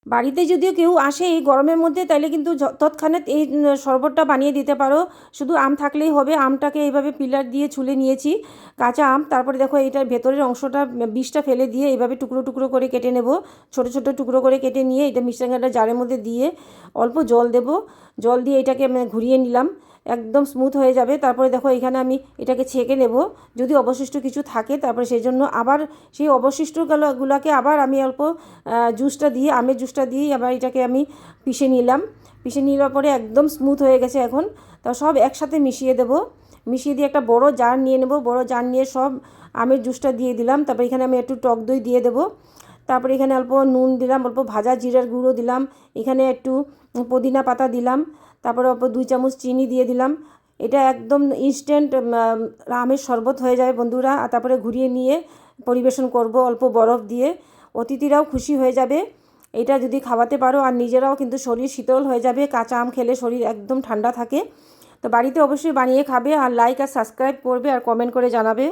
বাড়িতে যদিও কেউ আসে এই গরমের মধ্যে তাহলে কিন্তু তৎক্ষণাৎ এই শরবতটা বানিয়ে দিতে পারো। শুধু আম থাকলেই হবে। আমটাকে এইভাবে পিলার দিয়ে ছুলে নিয়েছি, কাঁচা আম। তারপরে দেখো এইটার ভেতরের অংশটা, বীজটা ফেলে দিয়ে এইভাবে টুকরো টুকরো করে কেটে নেব। ছোট ছোট টুকরো করে কেটে নিয়ে এটা মিক্সার গ্রাইন্ডার জারের মধ্যে দিয়ে অল্প জল দেব। জল দিয়ে এটাকে ঘুরিয়ে নিলাম, একদম স্মুথ হয়ে যাবে। তারপরে দেখো এখানে আমি এটাকে ছেঁকে নেব যদি অবশিষ্ট কিছু থাকে। তারপরে সেই জন্য আবার সেই অবশিষ্টগুলোকে আবার আমি অল্প জুসটা দিয়ে, আমের জুসটা দিয়ে আবার এটাকে আমি পিষে নিলাম। পিষে নেওয়ার পরে একদম স্মুথ হয়ে গেছে এখন। তা সব একসাথে মিশিয়ে দেব। মিশিয়ে দিয়ে একটা বড় জার নিয়ে নেব। বড় জার নিয়ে সব আমের জুসটা দিয়ে দিলাম। তারপর এখানে আমি একটু টক দই দিয়ে দেবো। তারপরে এখানে অল্প নুন দিলাম, অল্প ভাজা জিরার গুঁড়ো দিলাম, এখানে একটু পুদিনা পাতা দিলাম, তারপরে অল্প 2 চামচ চিনি দিয়ে দিলাম। এটা একদম ইনস্ট্যান্ট আমের শরবত হয়ে যায় বন্ধুরা। আর তারপরে ঘুরিয়ে নিয়ে পরিবেশন করব অল্প বরফ দিয়ে। অতিথিরাও খুশি হয়ে যাবে এটা যদি খাওয়াতে পারো, আর নিজেরাও কিন্তু শরীর শীতল হয়ে যাবে। কাঁচা আম খেলে শরীর একদম ঠান্ডা থাকে। তো বাড়িতে অবশ্যই বানিয়ে খাবে, আর লাইক আর সাবস্ক্রাইব করবে, আর কমেন্ট করে জানাবে।